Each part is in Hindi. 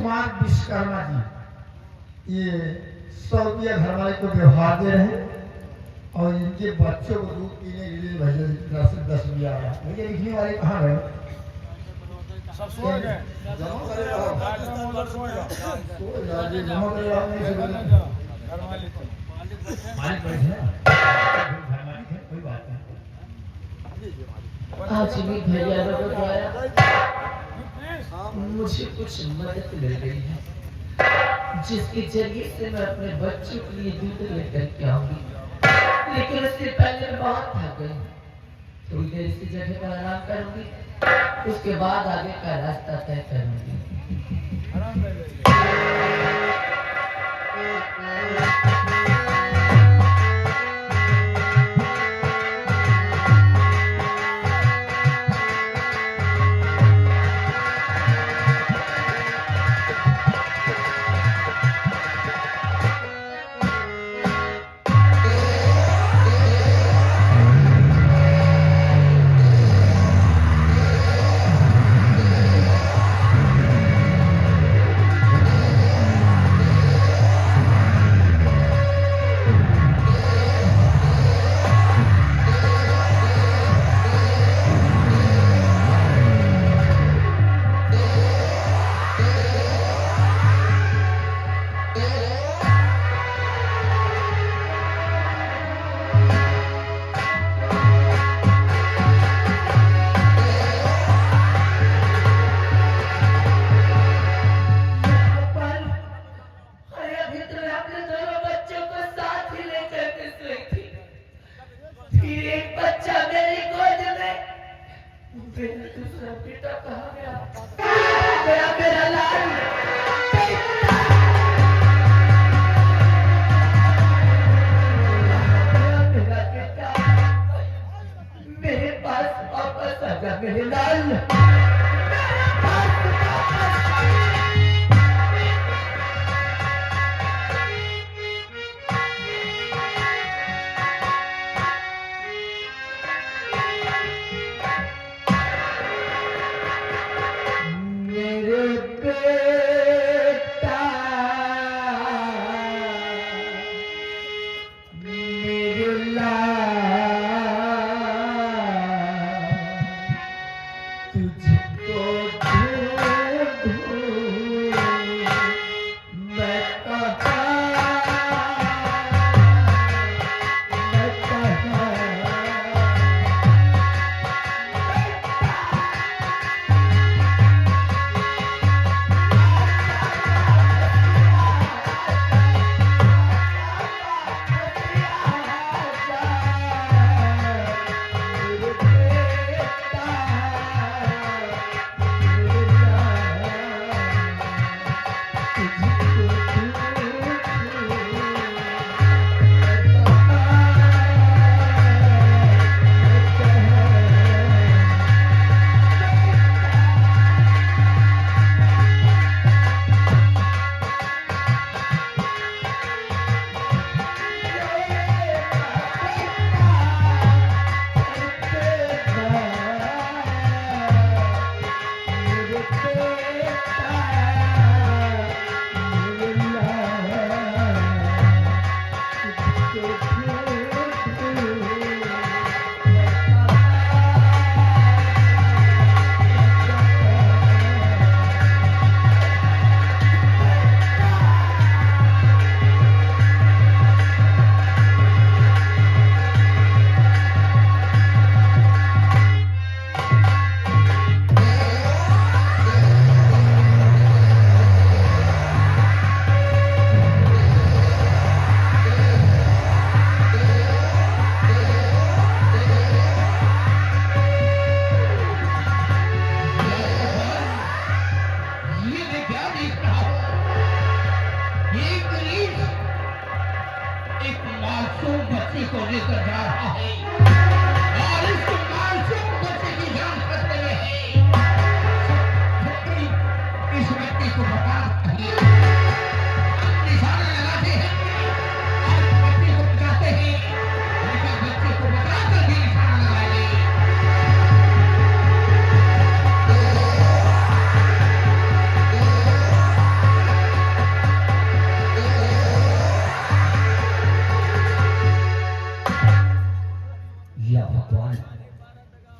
कुमार विश्वकर्मा जी ये 100 रुपया घर वाले को व्यवहार दे रहे हैं और इनके बच्चों को दूध पीने के लिए भैया 10 रुपया आया। भैया लिखने वाले कहाँ गए? सब सो गए। जमा करे रहो। जमा करे मालिक बैठे हैं। कोई बात नहीं। आज भी भैया लोगों द्वारा मुझे कुछ मदद मिल गई है जिसके जरिए से मैं अपने बच्चों के लिए दूध लेकर के आऊंगी, लेकिन उससे पहले मैं बहुत थक गई। थोड़ी देर इसी जगह पर आराम करूंगी, उसके बाद आगे का रास्ता तय करूंगी।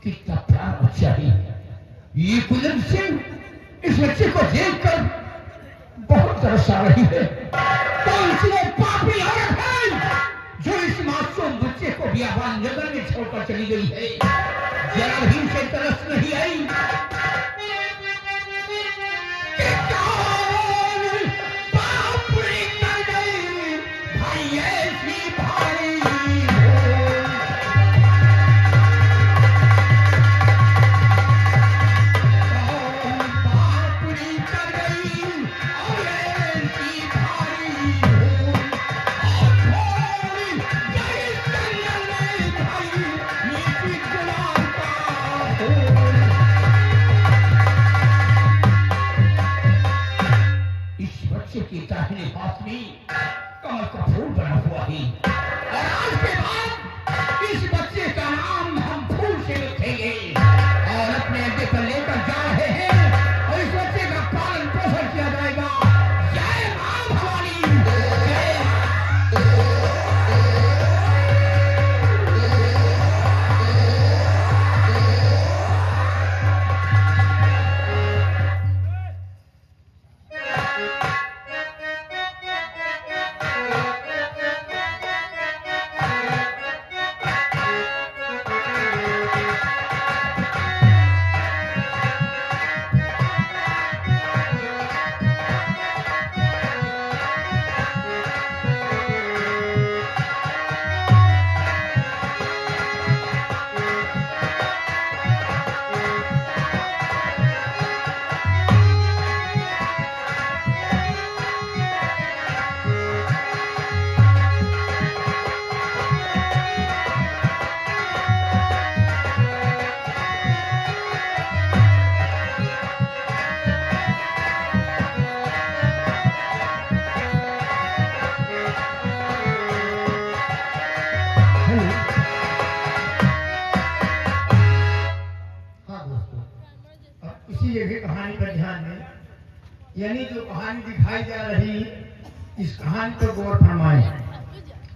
कितना प्यारा बच्चा है ये। कुलदीप सिंह इस बच्चे को देखकर बहुत तरसा रही है। कौन सी वो पापी औरत है जो इस मासूम बच्चे को बियाबान जंगल में छोड़कर चली गई है? जरा भी उसे तरस नहीं आई। बाप रे कर गई भाई ऐसी भारी के दाहिने हाथ में कमल का फूल बना हुआ है और आज के बाद इस बच्चे का नाम हम फूल से लिखेंगे और अपने अड्डे पर लेकर जा रहे हैं और इस बच्चे का पालन पोषण किया जाएगा। जय मां भवानी, जय कहानी पर ध्यान दें, यानी जो कहानी दिखाई जा रही इस कहानी पर गौर फरमाएं।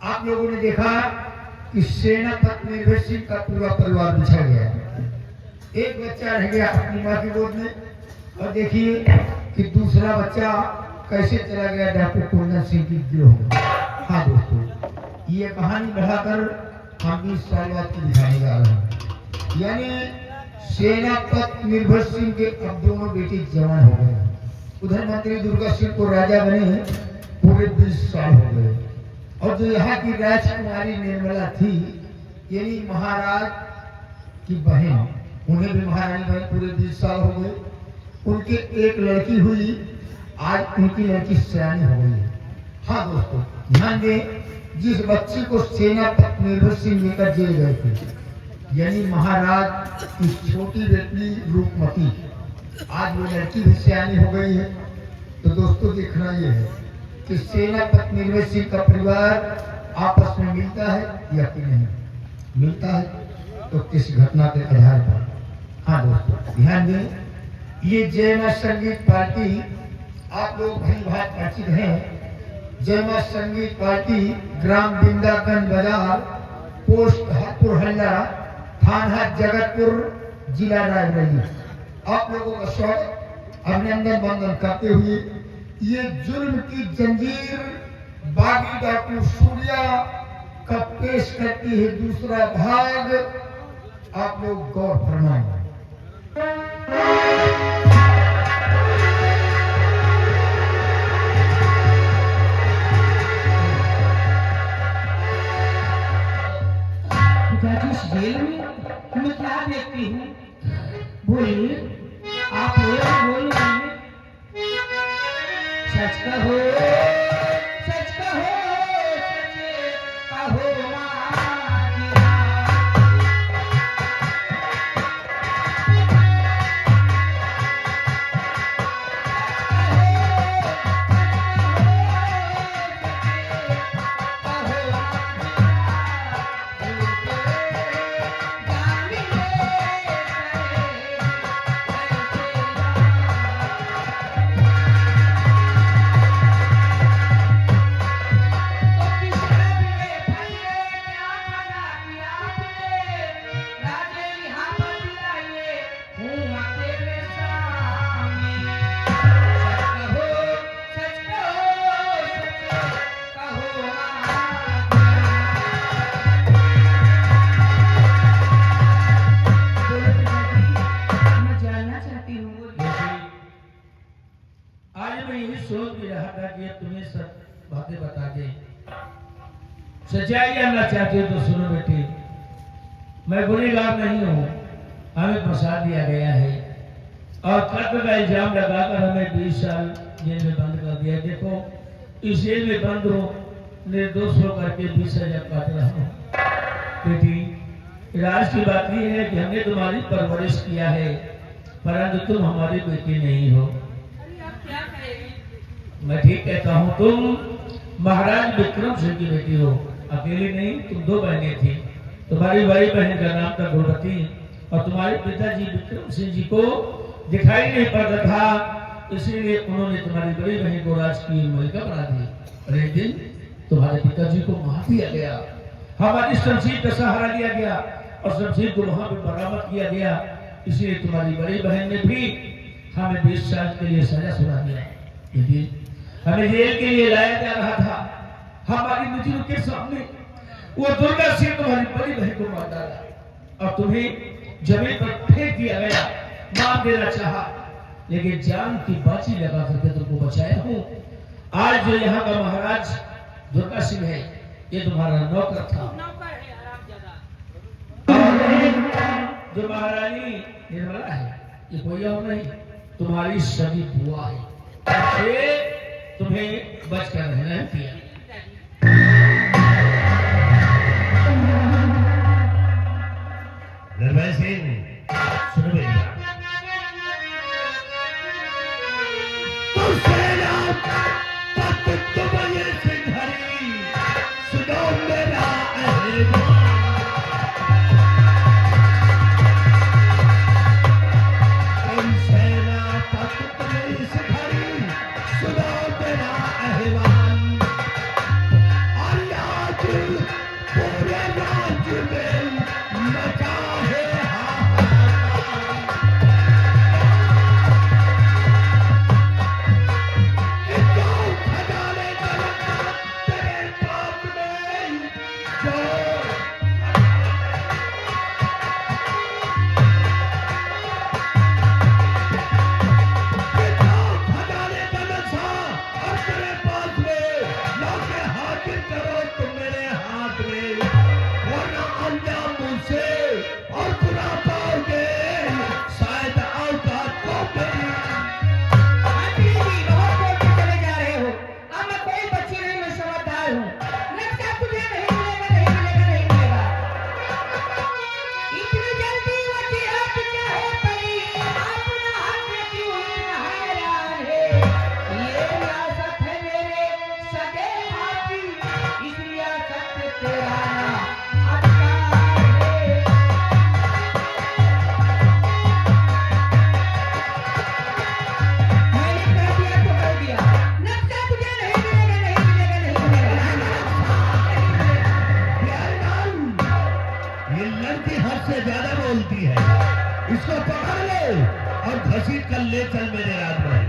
आप लोगों ने देखा कि सेनापति निर्भय सिंह का पूरा परिवार बिछड़ गया, एक बच्चा रह गया अपनी माँ की गोद में और देखिए कि दूसरा बच्चा कैसे चला गया डॉक्टर कुंदन सिंह की गिरोह में। हाँ दोस्तों, ये कहानी बढ़ाकर हम 20 साल बाद की दिखाने जा रहे हैं। यानी सेनापति निर्भय सिंह के अब दोनों बेटे जवान हो गए। उधर मंत्री दुर्गा सिंह को राजा बने पूरे 20 साल हो गए और जो यहाँ की राजकुमारी निर्मला थी यानी महाराज की बहन, उन्हें भी महारानी बहन पूरे 20 साल हो गए। उनके एक लड़की हुई, आज उनकी लड़की सयानी हो गई। हाँ दोस्तों ध्यान दें, जिस बच्ची को सेनापति निर्भय सिंह लेकर जेल गए थे यानी महाराज की छोटी बेटी रूपमती, आज वो लड़की भी सयानी हो गई है। तो दोस्तों देखना ये है कि सेनापति निर्भय सिंह का परिवार आपस में मिलता है या कि नहीं मिलता है, तो किस घटना के आधार पर। हाँ दोस्तों ध्यान दें, ये जयमा संगीत पार्टी आप लोग भली भांति परिचित हैं। जयमा संगीत पार्टी ग्राम बिंदागंज बाजार, पोस्ट हापुर हल्ला, थाना जगतपुर, जिला रायबरेली। आप लोगों का स्वागत अभिनंदन वंदन करते हुए ये जुल्म की जंजीर बागी डाकू सूर्या का पेश करती है दूसरा भाग। आप लोग गौर फरमाएं। इस जेल में मैं क्या देखती हूँ? बोलिए, आप बोल रहे हैं। सच कहो, सच कहो, सच कहो कि अब तुम्हें सब बातें बता दे। सच्चाई जानना चाहते हो तो सुनो बेटी, मैं गुनहगार नहीं हूँ। हमें फंसा दिया गया है और कत्ल का इल्जाम लगाकर हमें 20 साल जेल में बंद कर दिया। देखो इस जेल में बंद हो, निर्दोष होकर के 20 सजा काट रहा हूँ। बेटी राज की बात यह है कि हमने तुम्हारी परवरिश किया है, परंतु तुम हमारी बेटी नहीं हो। मैं ठीक कहता हूँ, तुम महाराज विक्रम सिंह की बेटी हो। अकेली नहीं, तुम 2 बहनें थी। तुम्हारी बड़ी बहन का नाम था गुणवती और तुम्हारे पिताजी विक्रम सिंह जी को दिखाई नहीं पड़ता था, इसीलिए उन्होंने तुम्हारी बड़ी बहन को राजकीय मलिका बना दी। और एक दिन तुम्हारे पिताजी को मार दिया गया, हमारी शमशीर का सहारा लिया गया और शमशीर को वहां पर बरामद किया गया। इसलिए तुम्हारी बड़ी बहन ने भी हमें 20 साल के लिए सजा सुना दिया। हमें जेल के लिए लाया जा रहा था, हमारी नजरों के सामने वो दुर्गा सिंह तुम्हारी बड़ी बहन को मार डाला और तुम्हें जमीन पर फेंक दिया गया। मार देना चाहा, लेकिन जान की बाजी लगा करके तुमको बचाया हूँ। आज जो यहाँ का महाराज दुर्गा सिंह है, ये तुम्हारा नौकर था। और जो महारानी निर्मला है, ये कोई और नहीं, तुम्हारी सगी बुआ है। तुम्हें बचकर रहना किया। निर्भय सिंह, सुनो मेरी बात। तो सेना तब तुम ये सिंघरी, सुनो मेरा अहलवान। तुम सेना तब तुम ये सिंघरी, सुनो मेरा अहलवान। और आज पूरे राज्य में मचा है हाहाकार। कि क्यों खजाने का लगा तेरे बाप में, जो कि क्यों खजाने का नशा और तेरे पास में, लाके हाजिर करो तुम मेरे हाथ में, वरना अंजाम मुझसे और बुरा पाओगे। शायद औकात को मेरी। आंटी जी बहुत बोलते चले जा रहे हो। अब मैं कोई बच्ची नहीं, मैं समझदार हूँ। लगता तुझे नहीं मिलेगा, नहीं मिलेगा, नहीं मिलेगा। इतनी जल्दी वो जिहाद चाहे पड़ी, अपना हक क्यों इतना हैरान है। ये रियासत है मेरे सगे भाई, इस रियासत पे तेरा अधिकार है। मैंने कह दिया तो कह दिया, नक्शा तुझे नहीं मिलेगा, नहीं मिलेगा, नहीं मिलेगा। प्यारेलाल, ये लड़की हद से ज्यादा बोलती है, इसको पकड़ ले और घसीट कर ले चल मेरे राजमहल।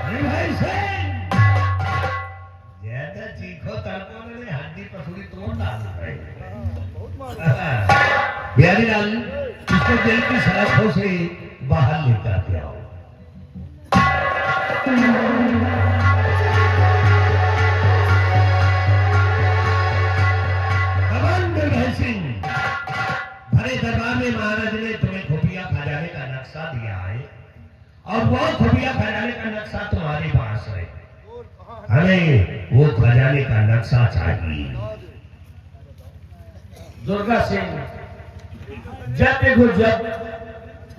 निर्भय सिंह, ज्यादा चीखो तड़को मैंने हड्डी पसुड़ी तोड़ डालना है। प्यारेलाल, इसको जेल की सलाखों से बाहर लेकर के आओ। भगवान निर्भय सिंह, भरे दरबार में महाराज ने तुम्हें खुफिया खजाने का नक्शा दिया है और वो खुफिया खजाने का नक्शा तुम्हारे पास है। हमें वो खजाने का नक्शा चाहिए। दुर्गा सिंह, जब देखो जब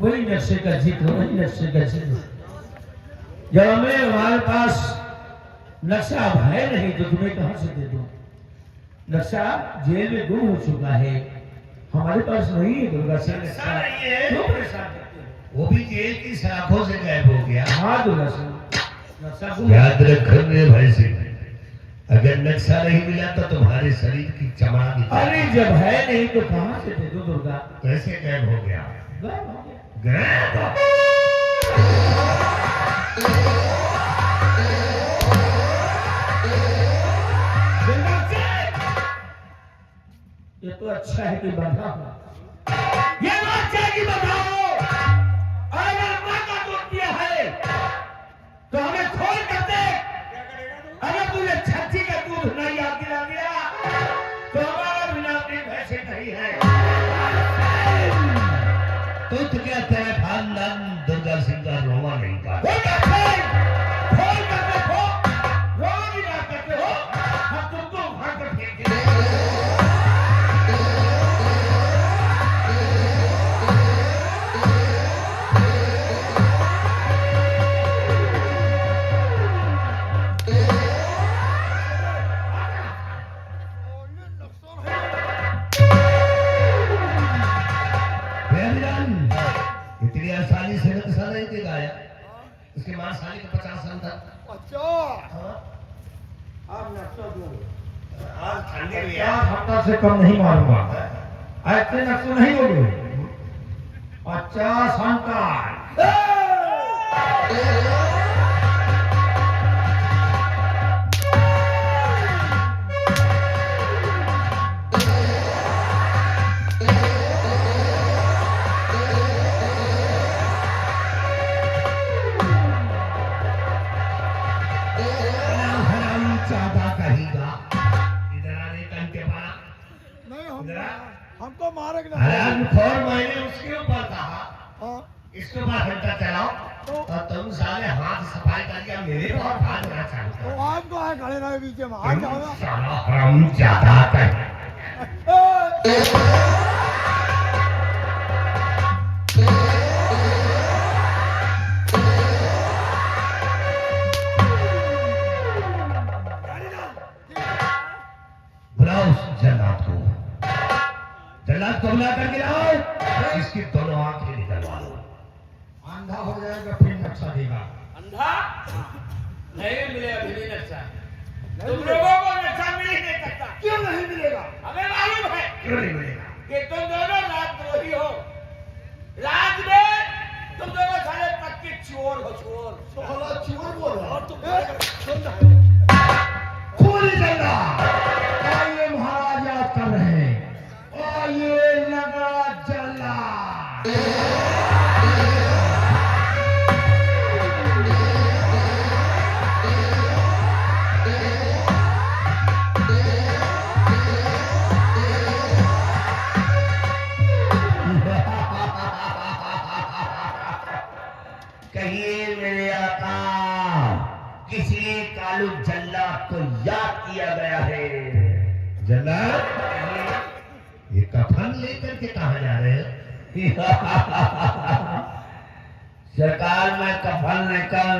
वही नक्शे का जिक्र, वही नक्शे का जिक्र। जब हमें हमारे पास नक्शा अब है नहीं तो तुम्हें कहां से दे दूं? नक्शा जेल में गुम हो चुका है, हमारे पास नहीं है। दुर्गा सिंह, नक्शा नहीं है? क्यों परेशान करते हो? वो भी जेल की सलाखों से गायब हो गया। हाँ दुर्गा सिंह, नक्शा गुम याद रखने भाई सिंह, अगर नक्शा नहीं मिला तो तुम्हारे शरीर की चमड़ा भी। अरे जब है नहीं तो कहां से दे दो दुर्गा? कैसे गायब हो गया? गायब हो गया। गायब हो ये तो अच्छा है कि बंधा हूं। ये बात क्या कि बताओ, अगर मां का दूध दिया है तो हमें खोल कर दे। अगर तुझे छठी का दूध नहीं याद दिला दिया तो हमारा बिना अपनी भैंसे नहीं है। तो क्या तेरा खानदान दुर्गा सिंह का रोवा नहीं का? खोल कर देखो, रोवा की बात करते हो, हम तुमको उखाड़ कर फेंक देंगे। इतनी आसानी से नक्शा नहीं देगा आया। उसके मां साली का 50 साल था। अच्छा आप नक्शा दो। आज ठंडी भी है। 50 हफ्ता से कम नहीं मारूंगा। ऐसे नक्शे नहीं होगे। 50 घंटा। हमको मारे मैंने उसके ऊपर कहा हाँ इसके ऊपर घंटा चलाओ और तुम साले हाथ सफाई करके मेरे बहुत भागना चाहते तो हो। आपको है खड़े रहे बीच में आ जाओ। साला हराम ज्यादा है। बुलाओ उस जल्लाद को। जल्लाद को बुला करके लाओ। इसकी दोनों आंखें निकलवा लो। अंधा हो जाएगा फिर नक्शा देगा। अंधा नहीं मिलेगा भी नक्शा। तुम लोगों को नक्शा मिल ही नहीं सकता। क्यों नहीं मिलेगा? हमें मालूम है क्यों नहीं मिलेगा? कि तुम दोनों राजद्रोही हो। राज में तुम दोनों सारे पक्के चोर हो, चोर। सोहला चोर बोल रहा और तुम खूनी जल्ला। आइए महाराज याद कर रहे हैं। आइए लगा जल्ला। कहिए मेरे आका, किसी कालू जल्लाद को याद किया गया है। जल्लाद, ये कफन लेकर के कहा जा रहे हैं? सरकार में कफन लेकर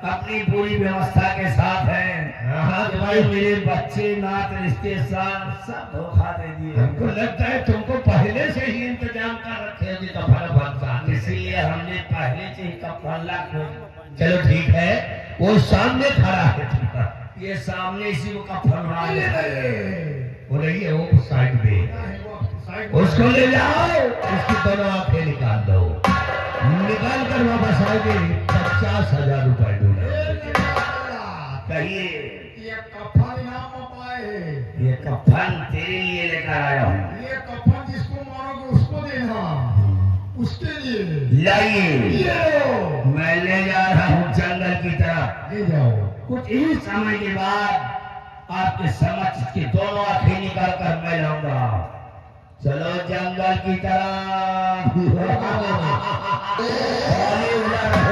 अपनी पूरी व्यवस्था के साथ है। हाँ भाई, मेरे बच्चे नात रिश्तेदार सब धोखा दे दिए। हमको लगता है तुमको पहले से ही इंतजाम कर रखे हो कफन बनता, इसीलिए हमने पहले से ही कफन ला। चलो ठीक है, वो सामने खड़ा है। ये सामने इसी को कफन बना वो रही है, वो साइड पे उसको ले जाओ। इसकी दोनों आंखें निकाल दो। निकाल कर वापस आओगे 50,000 रुपए दूंगा। कहिए ये कफन इनाम में पाए। ये कफन तेरे लिए लेकर आया हूँ। ये कफन जिसको मारोगे उसको देना। उसके लिए लाइए, ये लो। मैं ले जा रहा हूँ जंगल की तरफ। ले जाओ। कुछ ही समय के बाद आपके समक्ष इसकी दोनों आंखें निकाल कर मैं लाऊंगा। चलो जंगल की तरफ। पानी उड़ा रहे हो।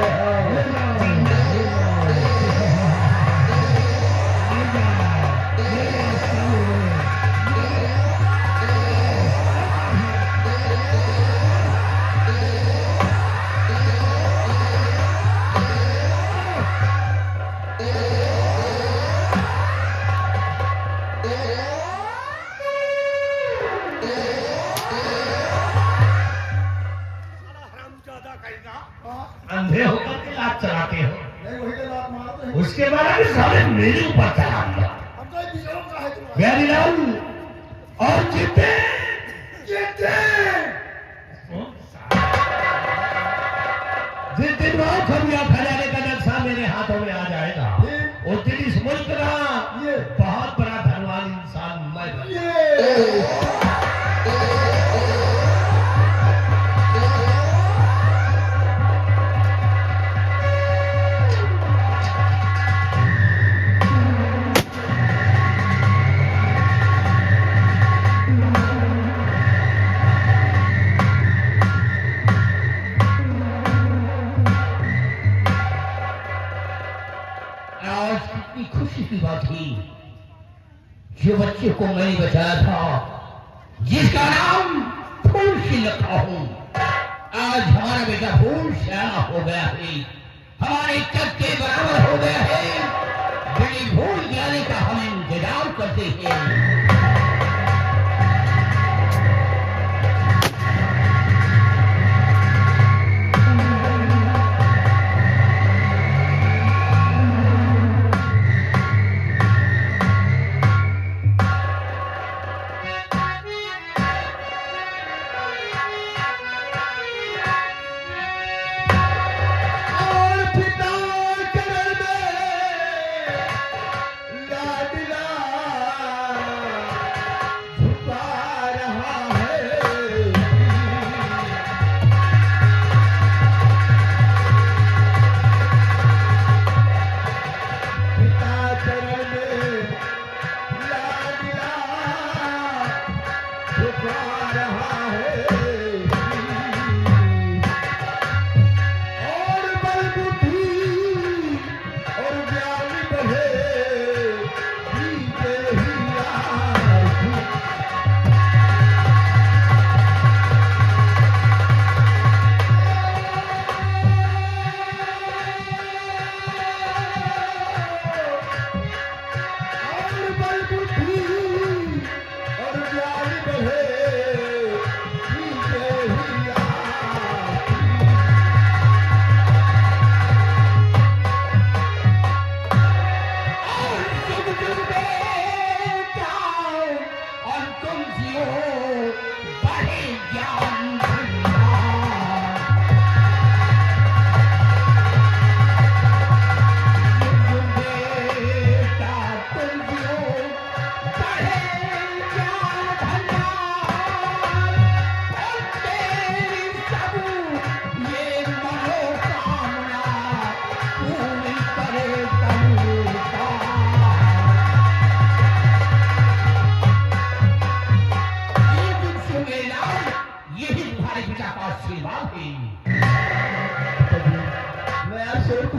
अंधे होकर के लात चलाते हो। नहीं वही के लात मारते हैं। उसके बाद अभी सारे मेरे ऊपर चला दिया। हम तो एक बिजों का है तुम्हारा। वेरी लाउड और जीते जीते। जिस दिन वहां खबिया फैलाने का नक्शा जो बच्चे को मैंने बचाया था, जिसका नाम फूल सिंह रखा हूं, आज हमारा बेटा फूल सियाना हो गया है, हमारे कद के बराबर हो गया है। बड़ी भूल जाने का हम इंतजार करते हैं।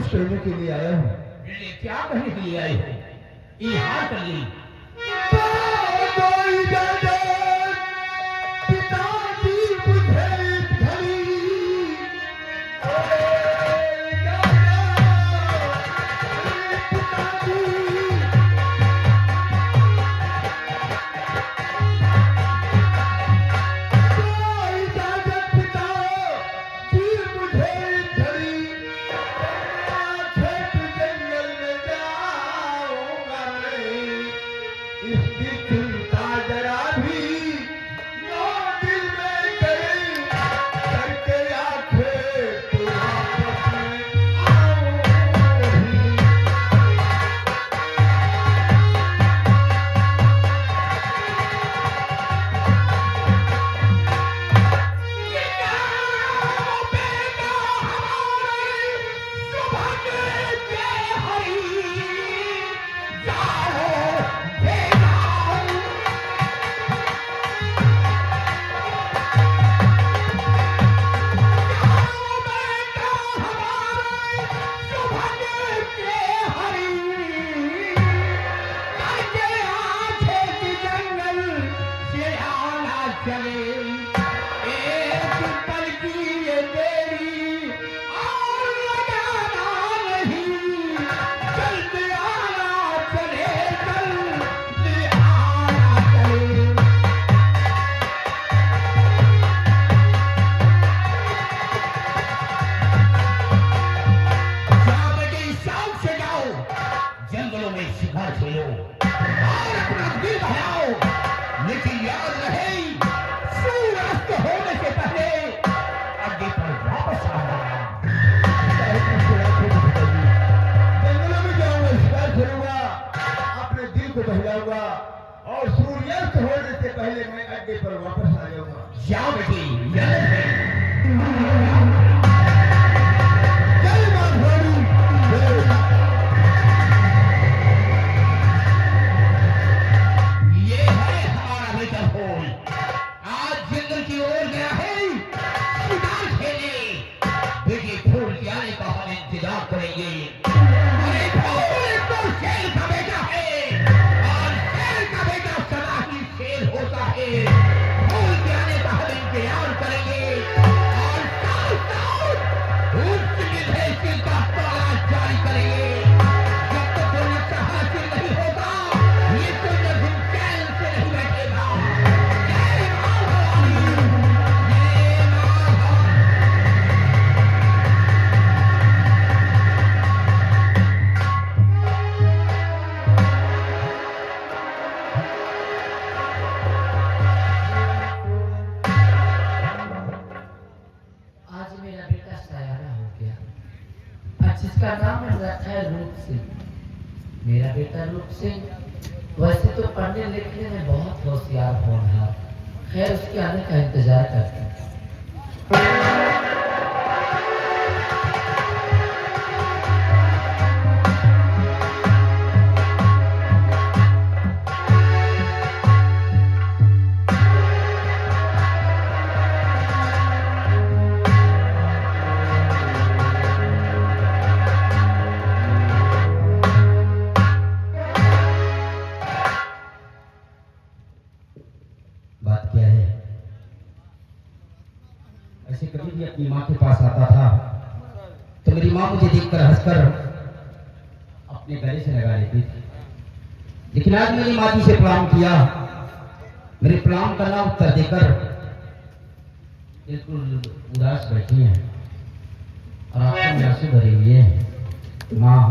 कहने के लिए आया हूँ। क्या कहने के लिए आए हो? ये हाथ कर ली। और सूर्यास्त होने से पहले मैं अड्डे पर वापस आ जाऊंगा। जाओ बेटी, ये है हमारा बेटा फूल। आज जंगल की ओर गया है शिकार खेलने। बेटी फूल के आने का हम इंतजार करेंगे। अरे फूल तो शेर का बेटा है और शेर का बेटा है, फूल के आने का हम इंतजार करेंगे और साथ उच्च विदेशी का ताला जारी करेंगे। जब तक वो लक्ष्य हासिल नहीं होगा, ये कोई दिन चैन से नहीं बैठेगा। जय मां भवानी, जय मां भवानी। आज मेरा बेटा सयाना हो गया और जिसका नाम रखा है रूप सिंह। मेरा बेटा रूप सिंह वैसे तो पढ़ने लिखने में बहुत होशियार होनहार, खैर उसके आने का इंतजार करते हैं। बात क्या है? ऐसे कभी भी अपनी माँ के पास आता था तो मेरी माँ मुझे देखकर हंसकर अपने गले से लगा लेती थी। लेकिन आज मेरी माँ जी से प्रणाम किया, मेरे प्रणाम का ना उत्तर देकर बिल्कुल उदास बैठी हैं और आंखों में आंसू भरे हुए हैं। माँ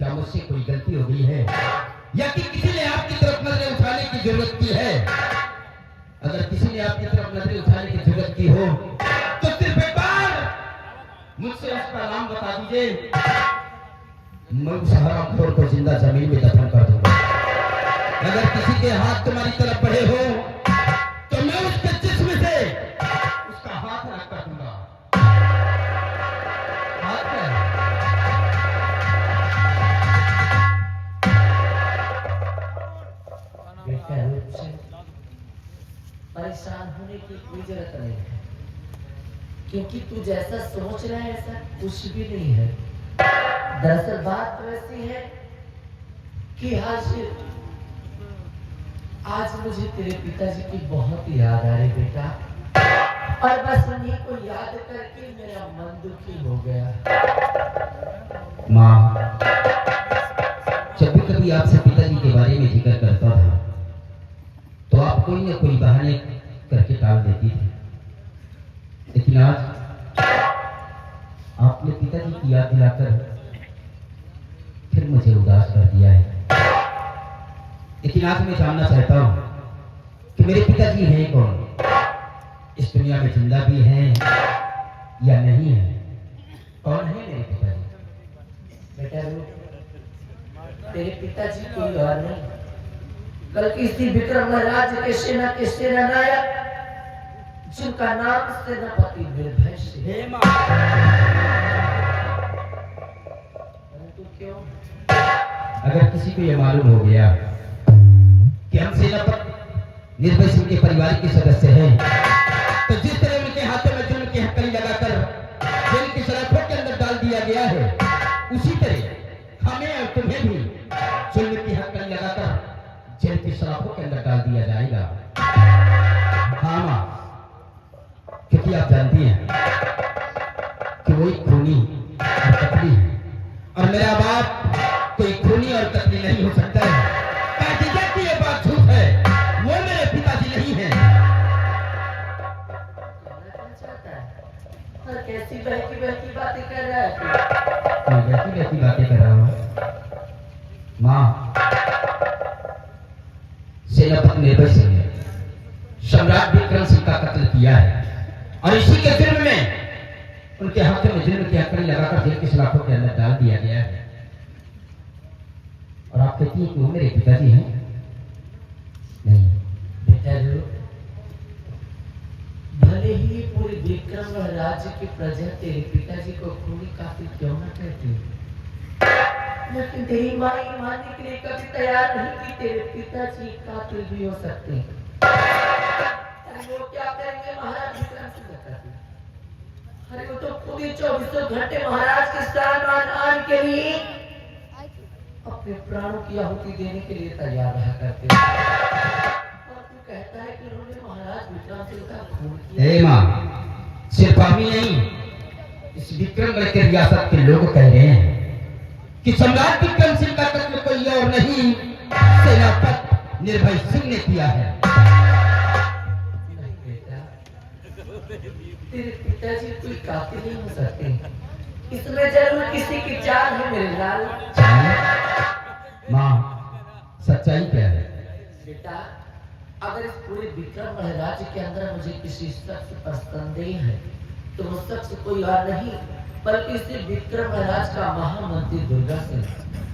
क्या मुझसे कोई गलती हो गई है या कि किसी ने आपकी तरफ नजरें उठाने की जरूरत की है? अगर किसी ने आपकी तरफ नजरें उठाने की जरूरत की हो तो सिर्फ एक बार मुझसे उसका नाम बता दीजिए, मैं उस हरामखोर को जिंदा जमीन में दफन कर दूंगा। अगर किसी के हाथ तुम्हारी तरफ बढ़े हो तो मैं उसके जिस्म से उसका हाथ अलग कर दूंगा। हाथ क्या? बेटा रूप से परेशान होने की कोई जरूरत नहीं है, क्योंकि तू जैसा सोच रहा है ऐसा कुछ भी नहीं है। दरअसल बात तो ऐसी है कि आज मुझे तेरे पिताजी की बहुत याद आ रही बेटा, और बस उन्हीं को याद करके मेरा मन दुखी हो गया। माँ, जब भी कभी आपसे पिताजी के बारे में जिक्र करता था तो आप कोई न कोई बहाने करके टाल देती थी, लेकिन आज आपने पिताजी की याद दिलाकर फिर मुझे उदास कर दिया है। लेकिन आज मैं जानना चाहता हूं कि मेरे पिताजी हैं कौन? इस दुनिया में जिंदा भी हैं या नहीं है? कौन है मेरे पिताजी? बेटा तेरे पिताजी कोई और नहीं, बल्कि इसी विक्रम राज्य के सेना के सेनानायक जिनका नाम सेनापति निर्भय सिंह। परंतु क्यों? अगर किसी को यह मालूम हो गया कि हम सेनापति निर्भय सिंह के परिवार के सदस्य हैं, तो जिस तरह उनके हाथों में जुल्म की हथकड़ी लगाकर जेल की सलाखों के अंदर डाल दिया गया है, उसी तरह हमें और तुम्हें भी जुल्म की हथकड़ी लगाकर जेल की सलाखों के अंदर डाल दिया जाएगा। हाँ माँ, क्योंकि आप जानती हैं कि वो एक खूनी और कतली है, और मेरा बाप कोई खूनी और कतली नहीं हो सकता है। कि ये बात झूठ है, वो मेरे पिताजी नहीं है। और कैसी बहकी बहकी बातें कर रहा है? मैं बहकी बहकी बातें कर रहा हूँ माँ। सेनापति निर्भय सिंह ने सम्राट विक्रम सिंह का कत्ल किया है, और इसी के जुर्म में उनके हाथों में जुल्म की हथकड़ी लगाकर जेल की सलाखों के अंदर डाल दिया गया है। और आप कहती हैं कि वो मेरे पिताजी हैं? नहीं बेटा भले ही पूरे विक्रम राज्य की प्रजा तेरे पिताजी को खूनी कातिल क्यों न कहती, लेकिन तेरी माँ ये मानने के लिए कभी तैयार नहीं कि तेरे पिताजी कातिल भी हो सकते हैं। अरे वो क्या करेंगे महाराज विक्रम सिंह बताते? अरे वो तो खुद ही 24 घंटे महाराज के स्थान के लिए अपने प्राणों की आहुति देने के लिए तैयार रहा करते हैं। और तू कहता है कि उन्होंने महाराज विक्रम सिंह का खून किया। माँ, सिर्फ हम ही नहीं, इस विक्रमगढ़ के रियासत के लोग कह रहे हैं कि सम्राट विक्रम सिंह का कत्ल कोई और नहीं, सेनापति निर्भय सिंह ने किया है। नहीं बेटा, तेरे पिताजी कोई कातिल नहीं हो सकते, इसमें जरूर किसी की चाल है मेरे लाल। माँ, सच्चाई क्या है? बेटा, अगर इस पूरे विक्रम राज्य के अंदर मुझे किसी शख्स पर संदेह है तो वो शख्स कोई और नहीं बल्कि इस विक्रम राज का महामंत्री दुर्गा सिंह,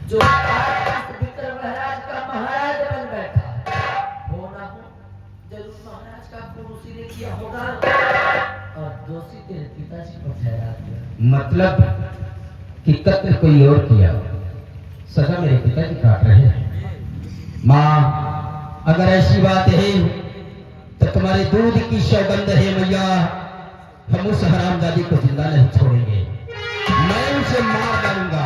जो आज इस विक्रम राज का महाराज बन बैठा है। हो ना हो, जरूर महाराज का खून उसी ने किया होगा और दोषी तेरे पिताजी को ठहरा दिया। मतलब कि कत्ल कोई और किया, सजा मेरे पिताजी काट रहे हैं। माँ, अगर ऐसी बात है तो तुम्हारे दूध की सौगंध है मैया, हम उस हरामजादी को जिंदा नहीं छोड़ेंगे, मैं उसे मार डालूंगा।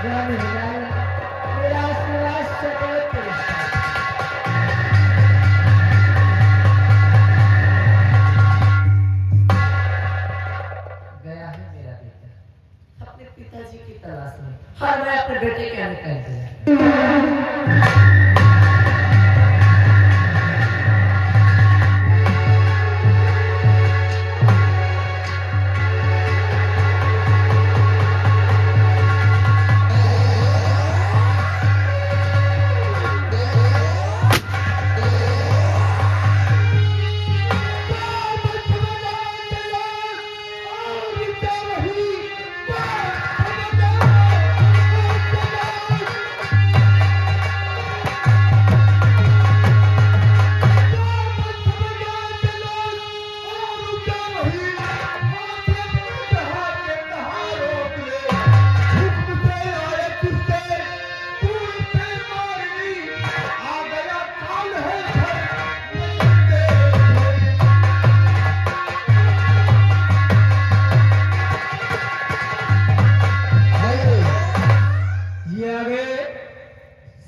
जाने मेरा आशीर्वाद सदैव तेरे साथ। गया है मेरा बेटा अपने पिताजी की तलाश में। हाँ मैं अपने बेटे के आने का इंतजार।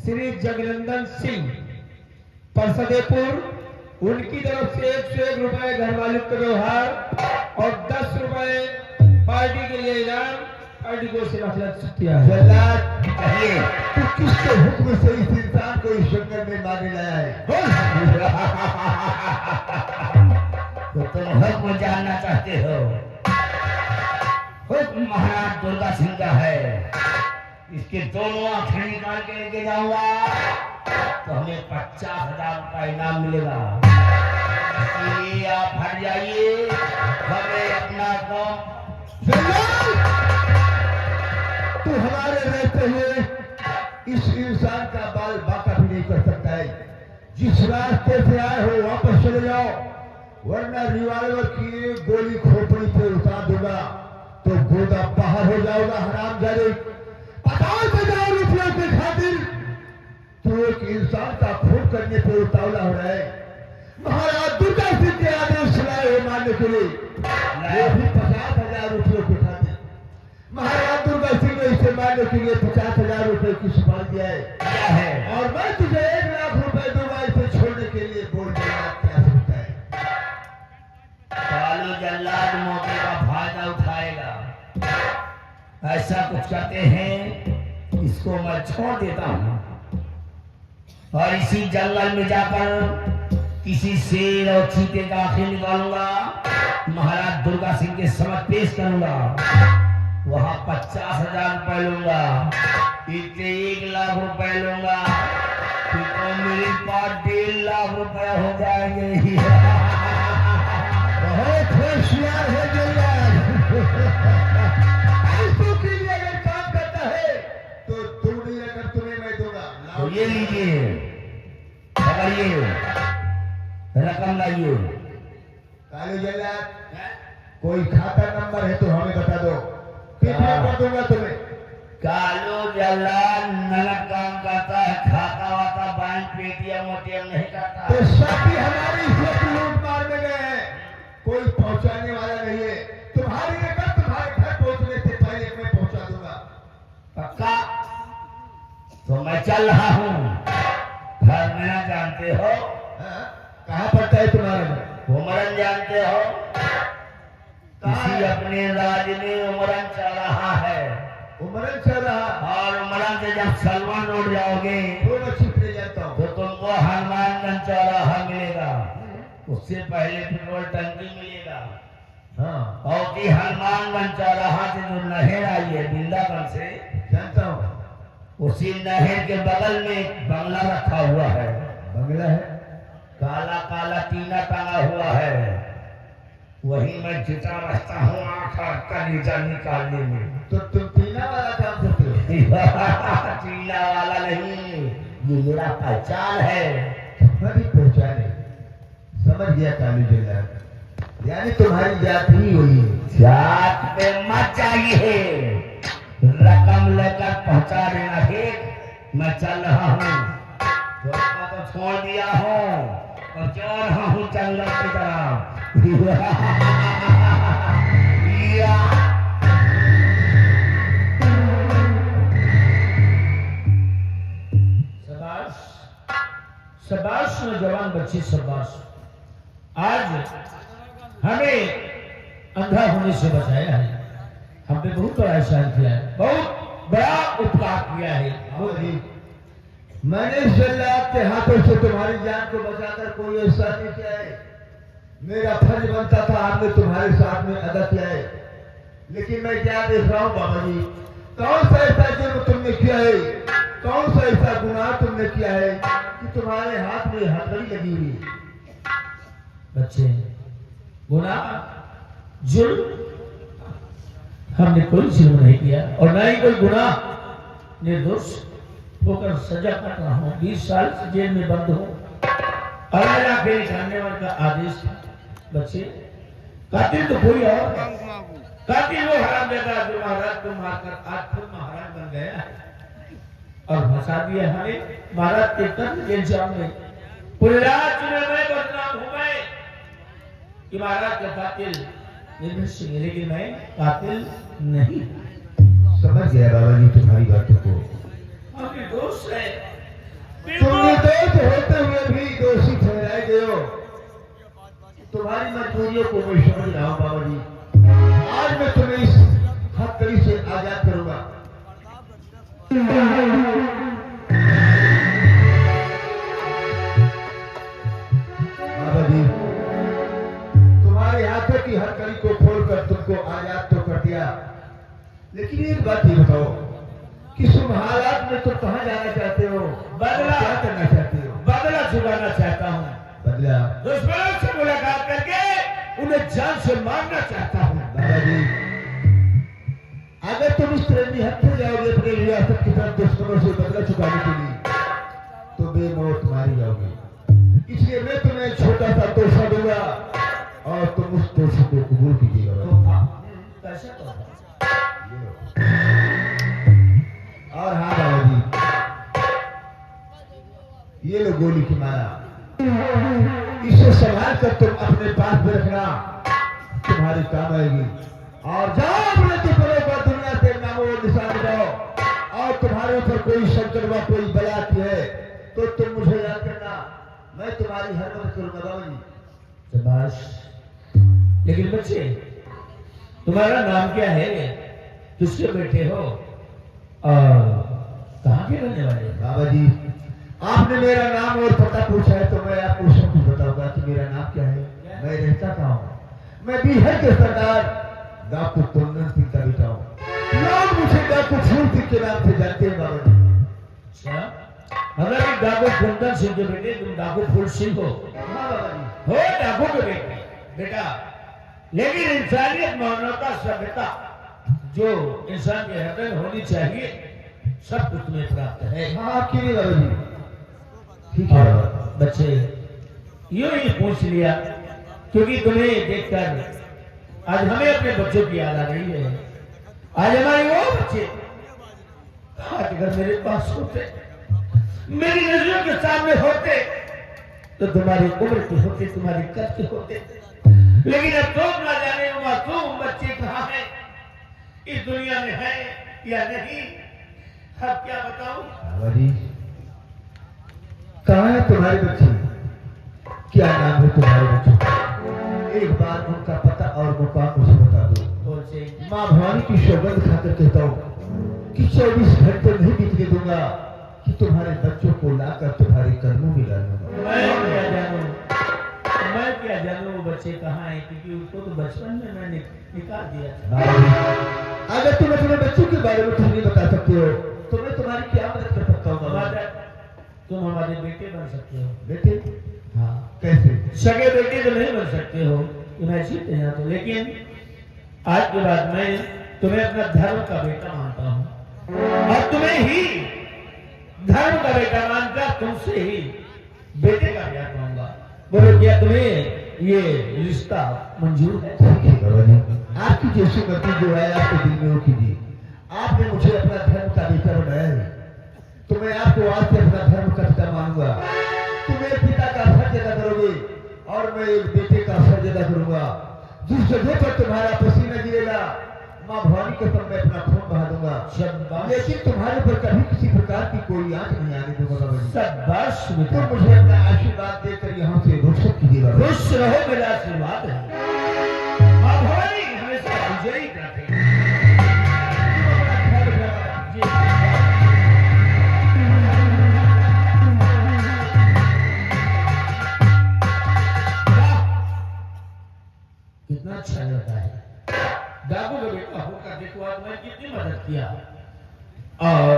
श्री जगनंदन सिंह परसदेपुर, उनकी तरफ से 101 रुपए घर मालिक का व्यवहार और 10 रुपए पार्टी के लिए इनाम। पार्टी को से किया है। जल्लाद कहिए तू किसके हुक्म से इस इंसान को इस जंगल में मारने लाया है? तो तुम हुक्म जानना चाहते हो? हुक्म महाराज दुर्गा सिंह का है। इसके दोनों आंखें निकाल के लेके जाऊंगा तो हमें 50,000 रुपया इनाम मिलेगा। इसलिए आप हट जाइए, हमें अपना काम। तू हमारे रहते हुए इस इंसान का बाल बाका भी नहीं कर सकता है। जिस रास्ते से आए हो वापस चले जाओ, वरना रिवॉल्वर की गोली खोपड़ी पे उतार दूंगा तो गोदा बाहर हो जाएगा। हरामजादे, 50,000 रुपयों के खातिर तू एक इंसान का खून करने पे उतावला हो रहा है। महाराज दुर्गा सिंह के आदेश सुनाए हो मारने के लिए, वो भी 50,000 रुपयों के खातिर। महाराज दुर्गा सिंह ने इसे मारने के लिए 50,000 रुपए की सुपारी दिया है और मैं तुझे 1 लाख रुपए दूंगा इसे छोड़ने के लिए। बोल जल्लाद क्या सोचता है? कालू जल्लाद मौके का फायदा उठाएगा। ऐसा कुछ करते हैं, इसको मैं छोड़ देता हूँ और इसी जंगल में जाकर किसी शेर और चीते का आंखें निकालूंगा, महाराज दुर्गा सिंह के समक्ष पेश करूंगा। वहां 50,000 रुपए लूंगा, इतने 1 लाख रुपए लूंगा, फिर तो मेरे पास 1.5 लाख रुपए हो जाएंगे। बहुत होशियार है जल्लाद। फालतू के लिए अगर काम करता है तो तू नहीं अगर तुम्हें मैं दूंगा। तो ये लीजिए, पकड़िए, रकम लाइए। कालू जल्लाद, कोई खाता नंबर है तो हमें बता दो, कितने कर दूंगा तुम्हें। कालू जल्लाद नगद काम करता है, खाता वाता बैंक पेटीएम ओटीएम नहीं करता। तो साथी हमारी इज्जत लूट मार में गए हैं, कोई पहुंचाने वाला नहीं है। तुम्हारी रकम तुम्हारे घर पहुंचने से पहले मैं पहुंचा दूंगा। पक्का? तो मैं चल रहा हूँ। घर में ना जानते हो? हाँ? कहाँ पड़ता है तुम्हारा घर? उमरन जानते हो? किसी अपने राज्य में उमरन चल रहा है। उमरन चल रहा और उमरन से जब सलमान रोड जाओगे दोनों छिपने जाता हूँ तो तुमको हनुमानगंज चौराहा मिलेगा। उससे पहले पेट्रोल टंकी मिलेगा। हाँ और की हनुमानगंज चौराहा से जो नहर आई है वृंदावन से, जानता हूँ। उसी नहर के बगल में एक बंगला रखा हुआ है। बंगला है? काला काला टीना टंगा हुआ है, वही मैं जुटा रहता हूँ आँख का नीचा निकालने में। तो तुम पीना वाला काम करते हो? टीना वाला नहीं, ये मेरा पहचान है। तुम्हारी पहचान है, समझ गया कालू जल्लाद। यानी तुम्हारी जात ही हुई है। जात पे मत चाहिए, रकम लेकर पहुंचा देना। ठीक, मैं चल रहा हूँ। तो छोड़ दिया हूँ और चल रहा हूँ जंगल की तरफ। शाबाश नौजवान बच्चे, शाबाश। आज हमें अंधा होने से बचाया है, हमने बहुत बड़ा एहसान किया है, बहुत बड़ा उपकार किया है। जी, मैंने इस जल्लाद के हाथों से तुम्हारी जान को बचाकर कोई एहसान नहीं किया है। मेरा फर्ज बनता था आपने तुम्हारे साथ में अदा किया है, लेकिन मैं क्या देख रहा हूँ बाबा जी, कौन सा ऐसा जुर्म तुमने किया है, कौन सा ऐसा गुनाह तुमने किया है कि तुम्हारे हाथ में हथकड़ी लगी हुई है। बच्चे, गुनाह जुर्म हमने कोई जुर्म नहीं किया और ना ही कोई गुनाह। निर्दोष होकर सजा काट रहा हूँ, 20 साल से जेल में बंद हूँ और मेरा खेल खाने वाले का आदेश था। बच्चे, कातिल तो कोई और है, कातिल वो हरामजादा जो महाराज को मारकर आज खुद महाराज बन गया है और फंसा दिया हमें महाराज के तंत्र के इल्जाम में। पूरे राज्य में मैं बदनाम हूं मैं कि महाराज का कातिल निर्भय सिंह है, लेकिन मैं कातिल नहीं। समझ गया बाबा जी तुम्हारी बातों को। हम निर्दोष है, तुम निर्दोष होते हुए भी दोषी ठहराए गए हो। तुम्हारी मजबूरियों को मैं समझ रहा हूँ बाबा जी। आज मैं तुम्हें इस हथकड़ी से आजाद करूंगा। बाबा जी, तुम्हारे हाथों की हथकड़ी को खोलकर तुमको आजाद तो कर दिया, लेकिन एक बात ही बताओ कि तुम हालात में तुम कहाँ जाना चाहते हो, बदला क्या करना चाहते हो? बदला चुकाना चाहता हूँ, बदला? दुश्मनों से मुलाकात करके उन्हें जान से मारना चाहता हूँ। बाबा जी, अगर तुम इस तरह निहत्थे जाओगे अपने रियासत की तरफ दुश्मनों से बदला चुकाने के लिए, तो बेमौत मारी जाओगे। इसलिए मैं तुम्हें एक छोटा सा तोहफा दूंगा और तुम उस तोहफे को कबूल कीजिएगा। कैसा तो और हाँ बाबा जी, ये लो गोली की माला, इसे संभाल कर तुम अपने पास में रखना, तुम्हारी काम आएगी। और जाओ अपने दुश्मनों पर दुनिया से नामो निशान मिटाओ और तुम्हारे ऊपर कोई संकट व कोई बला आती है तो तुम मुझे याद करना, मैं तुम्हारी हर मदद करूंगा बाबा जी। शाबाश। लेकिन बच्चे, तुम्हारा नाम क्या है, किसके बेटे हो और कहाँ के रहने वाले हो? बाबा जी, आपने मेरा नाम और पता पूछा है तो मैं आपको सब कुछ बताऊंगा कि मेरा नाम क्या है, मैं रहता कहाँ हूँ। मैं बिहार के सरदार डाकू कुंदन सिंह का बेटा हूँ। लोग मुझे डाकू फूल सिंह के नाम से जानते हैं बाबा जी। अच्छा, मतलब डाकू कुंदन सिंह के बेटे तुम डाकू फूल सिंह हो? हाँ बाबा जी। हो डाकू के बेटे बेटा, लेकिन इंसानियत, मानवता, सभ्यता जो इंसान के हृदय में होनी चाहिए सब कुछ तुम्हें प्राप्त है। हाँ आपकी नहीं बाबा जी, ठीक है बाबा। बच्चे, यूं ही पूछ लिया क्योंकि तुम्हें देखकर आज हमें अपने बच्चों की याद आ रही है। आज हमारे वो बच्चे आज अगर मेरे पास होते, मेरी नजरों के सामने होते तो तुम्हारी उम्र के होते, तुम्हारी कद के होते, लेकिन अब तो ना जाने वो मासूम बच्चे कहाँ हैं, इस दुनिया में है या नहीं। अब क्या बताऊं बाबा जी, कहाँ है तुम्हारे बच्चे, क्या नाम है तुम्हारे बच्चों का? एक बार उनका पता और मुकाम मुझे बता दो। बोल से माँ भवानी की सौगंध खाकर कहता हूँ कि 24 घंटे नहीं बीतने दूंगा कि तुम्हारे बच्चों को लाकर तुम्हारे कदमों में डालूंगा। मैं क्या जानूं वो बच्चे कहाँ हैं, क्योंकि उनको तो बचपन में मैंने निकाल दिया था। बाबा जी, अगर तुम अपने बच्चों के बारे में कुछ नहीं बता सकते हो तो मैं तुम्हारी क्या मदद कर सकता हूँ बाबा? तुम हमारे बेटे बन सकते हो। बेटे? हाँ। कैसे? सगे बेटे तो नहीं बन सकते हो, मैं सीखते हैं तो, लेकिन आज के बाद मैं तुम्हें अपना धर्म का बेटा मानता हूँ और तुम्हें ही धर्म का बेटा मानकर तुमसे ही बेटे का ब्याह करूंगा। बोलो क्या तुम्हें ये रिश्ता मंजूर है? ठीक है बाबा जी, आपकी जैसी मर्जी जो है आपके दिल में वो कीजिए। आपने मुझे अपना धर्म का बेटा बनाया है तो मैं आपको आज से अपना धर्म का पिता मानूंगा। तुम एक पिता का फर्ज अदा करोगे और मैं एक बेटे का फर्ज अदा करूंगा। जिस जगह पर तुम्हारा पसीना गिरेगा माँ भवानी के पर मैं अपना खून बहा दूंगा, शाबाश लेकिन तुम्हारे ऊपर कभी किसी प्रकार की कोई आंच नहीं आने दूंगा बाबा जी। शाबाश तुम बेटा मुझे अपना आशीर्वाद देकर यहाँ से रुखसत कीजिए बाबा जी। खुश रहो मेरा आशीर्वाद है माँ भवानी हमेशा विजयी रखे कितना अच्छा लगता है दादू का बेटा होकर देखो आज मैं कितनी मदद किया और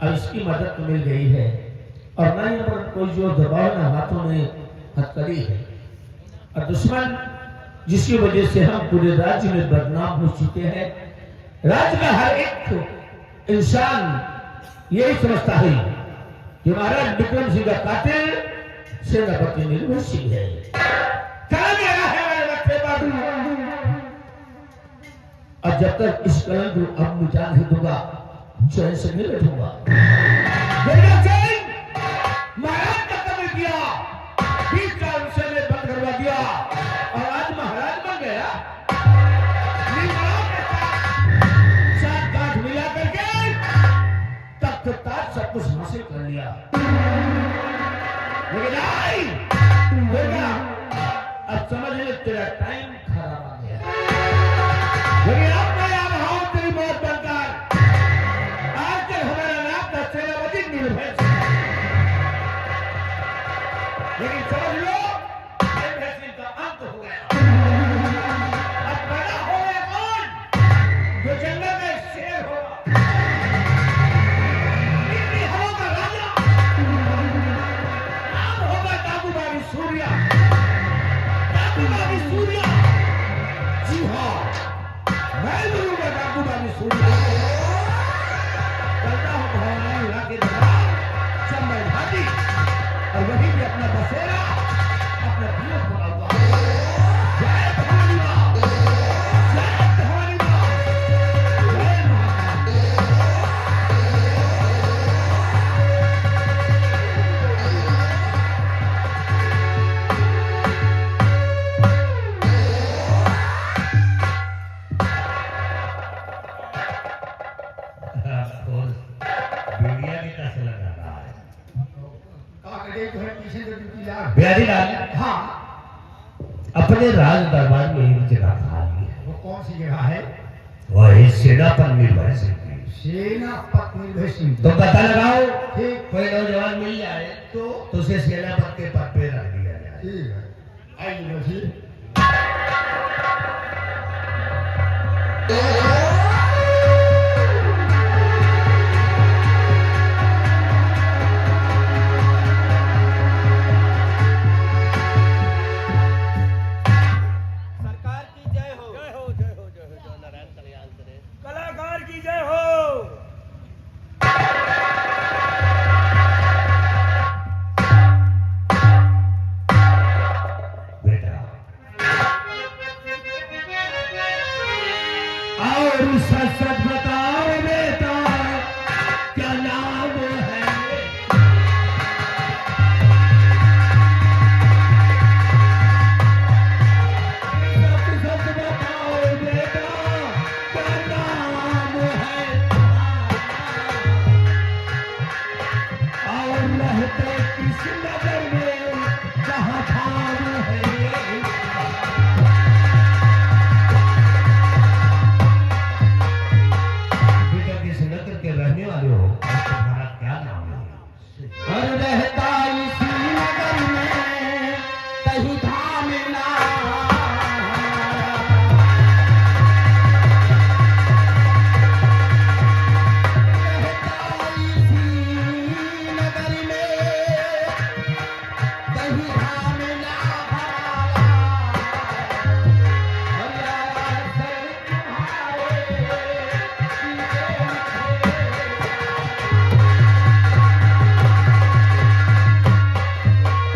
अब इसकी मदद तो मिल गई है और ना ही पर कोई जो दबाव ना हाथों में हथकड़ी है और दुश्मन जिसकी वजह से हम पूरे राज्य में बदनाम हो चुके हैं। राज्य का हर एक इंसान यही समझता है कि महाराज विक्रम सिंह का कातिल सेनापति निर्भय सिंह है। कहाँ गया है मेरे बच्चे बाबू? और जब तक इस कलंक को अब मिटा नहीं दूंगा चैन से नहीं बैठूंगा। महाराज का कभी किया 20 साल से मैं बंद करवा दिया और आज महाराज बन गया। साथ गांठ मिला करके तख्त ताज सब कुछ हासिल कर लिया लेकिन आई बेटा अब समझ ले तेरा टाइम खराब आ गया लेकिन अब मैं आ रहा हूं तेरी मौत बनकर। आज तक हमारा नाम था सेनापति निर्भय सिंह लेकिन समझ लो निर्भय सिंह का अंत हो गया। अब पैदा हो गया कौन जो जंगल में शेर होगा इतनी हवा का राजा नाम होगा दागूबारी सूर्या। दागूबारी सूर्या जी हाँ मैं बोलूंगा दागूबारी सूर्या। करता हूं भवानी इलाके दरबार चंबल घाटी और वहीं पे अपना बसेरा अपना दिल खोला हुआ है। जय भवानी मां जय भवानी मां जय महाकाल। बेड़िया भी कैसे लगा रहा है कहा कि जो है किसी ने ड्यूटी ला बिहारी लाल हाँ अपने राज दरबार में एक जगह खाली है वो कौन सी जगह है? वही सेनापति निर्भय सिंह की। सेनापति निर्भय सिंह। तो पता लगाओ ठीक कोई नौजवान मिल जाए तो उसे सेनापति के पद पे रख दिया जाए। ठीक है आइए बैठिए। सरकार की जय हो। जय हो जय हो जय हो जय नारायण कल्याण करे। कलाकार की जय हो। बेटा और सच सच बताओ बेटा क्या नाम है? सच सच बताओ बेटा क्या नाम है? और रहते किस नगर में कहाँ ठाम है? बेटा किस नगर के रहने वाले हो और तुम्हारा क्या नाम है? और रहता इसी नगर में कहीं धाम ना। रहता इसी नगर में कहीं धाम ना हमारा। हमारा सर तुम्हारे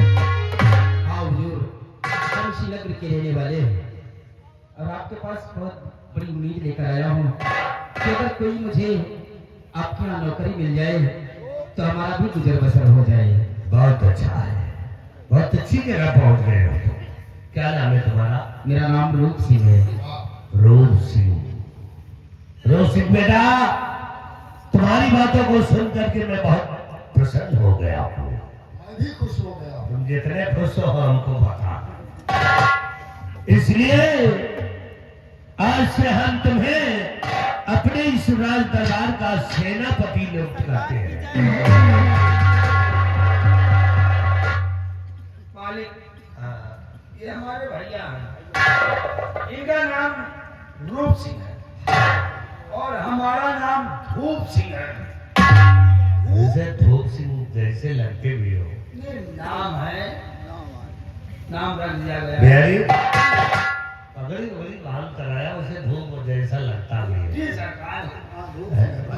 हाँ हुजूर, हम इसी नगर के रहने वाले हैं और आपके पास बहुत बड़ी उम्मीद लेकर आया हूँ कि अगर कोई मुझे आपके यहाँ नौकरी मिल जाए तो हमारा भी गुजर बसर हो जाए। बहुत अच्छा है बहुत अच्छी जगह पहुंच गए हो तुम। क्या नाम है तुम्हारा? मेरा नाम रूप सिंह है। रूप सिंह। रोसिक बेटा, तुम्हारी बातों को सुन करके मैं बहुत प्रसन्न हो गया हूँ। मैं भी खुश हो गया हूँ। तुम जितने खुश हो हमको बता। इसलिए आज से हम तुम्हें अपने इस राज दरबार का सेनापति नियुक्त करते हैं। मालिक, ये हमारे भैया हैं। इनका नाम रूप सिंह है और हमारा नाम धूप सिंह है। जैसे धूप सिंह जैसे लगते भी हो। ये नाम है, नाम रख दिया गया है। बिहारी पगड़ी वगड़ी बाल कराया, उसे धूप जैसा लगता भी है। जी सरकार।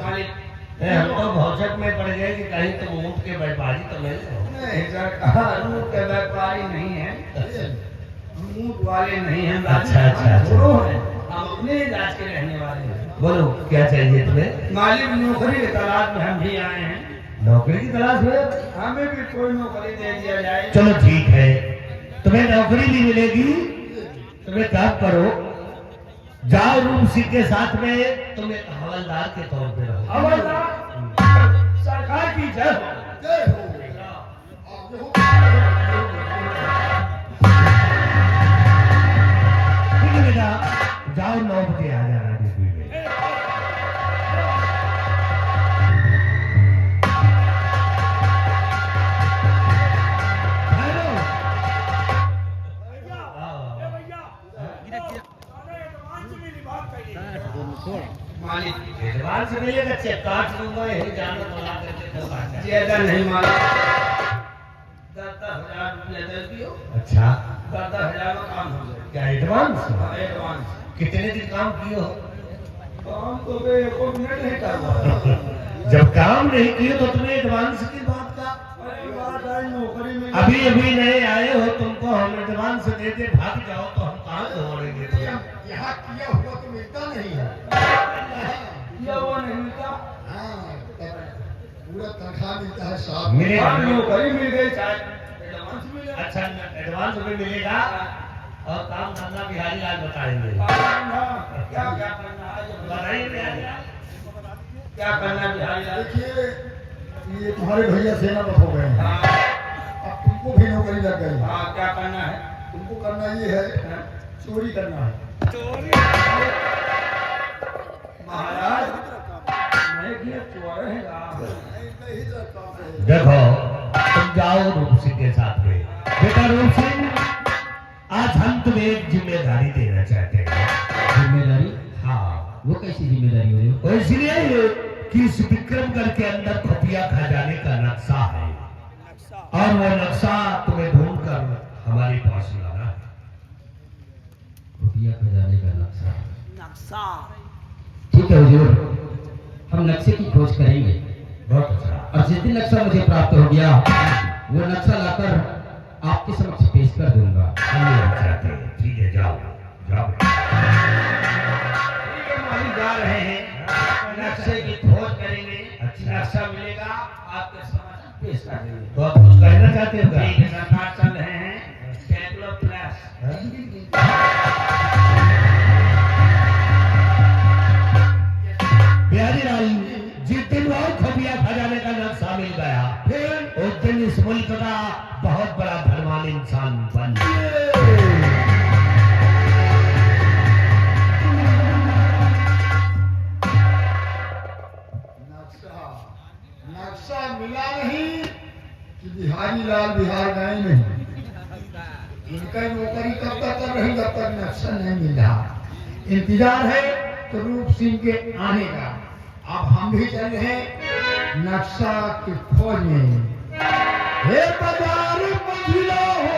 मालिक, हम तो भौचक में पड़ गए कि कहीं तुम ऊँट के व्यापारी तो नहीं हो। नहीं सरकार, ऊँट के व्यापारी नहीं है, ऊँट वाले नहीं हैं। अच्छा। गुरु हैं, हम अपने राज्य के रहने वाले हैं। बोलो क्या चाहिए तुम्हें? मालिक, नौकरी की तलाश में हम भी आए हैं। नौकरी की तलाश में? हमें भी कोई नौकरी दे दिया जाए। चलो ठीक है, तुम्हें नौकरी भी मिलेगी। तुम्हें काम करो, जाओ रूप सिंह के साथ में तुम एक हवलदार के तौर पे रहो। हवलदार, सरकार की जय हो। जय हो। ठीक है बेटा, जाओ 9 बजे आ जाना डिग्री में। मालिक, एडवांस मिलेगा, चेक काट दूंगा, यही जाना तो ला करके दो बात है। ज्यादा नहीं मालिक, 10,000 रुपया दे दियो। अच्छा, 10,000 में काम हो जाए। क्या एडवांस? एडवांस कितने दिन काम किए हो? काम तो बे एको मिनट नहीं कर। जब काम नहीं किए तो तुम्हें एडवांस की बात का? अरे बात आई, नौकरी में अभी अभी नए आए हो, तुमको हम एडवांस दे दे भाग जाओ तो हम कहाँ दौड़ेंगे तुम्हें? यहाँ किया हुआ तो मिलता नहीं है। किया हुआ नहीं मिलता। हाँ, पूरा तनख्वाह मिलता है साहब। मिलेगा। हाँ, नौकरी मिल गई, शायद एडवांस मिल गया। अच्छा, एडवांस भी मिलेगा और काम धंधा बिहारी लाल बताएंगे। क्या क्या करना है ये बताइए बिहारी लाल। क्या करना है बिहारी लाल? देखिए, ये तुम्हारे भैया सेनापति हो गए हैं। हाँ, अब तुमको भी नौकरी लग गई। हाँ, क्या करना है? तुमको करना ये है, चोरी करना है। महाराज, मैं किया चोर रहेगा। देखो, तुम जाओ रूप सिंह के साथ में। बेटा रूप सिंह, आज हम तुम्हें एक जिम्मेदारी देना चाहते हैं। जिम्मेदारी? हाँ, वो कैसी जिम्मेदारी हो रही है? और इसलिए कि इस विक्रमगढ़ के अंदर खुफिया खजाने का नक्शा है और वो नक्शा तुम्हें ढूंढ कर हमारे पास लाना है। रुपया खजाने का नक्शा? नक्शा? ठीक है हुजूर, हम नक्शे की खोज करेंगे बहुत अच्छा। और जिस दिन नक्शा मुझे प्राप्त हो गया वो नक्शा लाकर आपके समक्ष पेश कर दूंगा। हम ये चाहते हैं। ठीक है, जाओ जाओ। ठीक है मालिक, जा रहे हैं, नक्शे की खोज करेंगे। अच्छा। नक्शा मिलेगा, आपके समक्ष पेश कर देंगे। तो आप कुछ कहना चाहते हो क्या? ठीक है सरकार, चल रहे हैं कैटलॉग क्लास। बिहारी लाल, जिस दिन वो खुफिया खजाने का नक्शा मिल गया, फिर उस दिन इस मुल्क का बहुत बड़ा धनवान इंसान बन गया। नक्शा मिला नहीं कि बिहारी लाल बिहार गए नहीं। इनका नौकरी कब तक कर रही, जब तक नक्शा नहीं मिला। इंतजार है तो रूप सिंह के आने का। अब हम भी चल रहे नक्शा की खोज में। हे बाजार मंझिला हो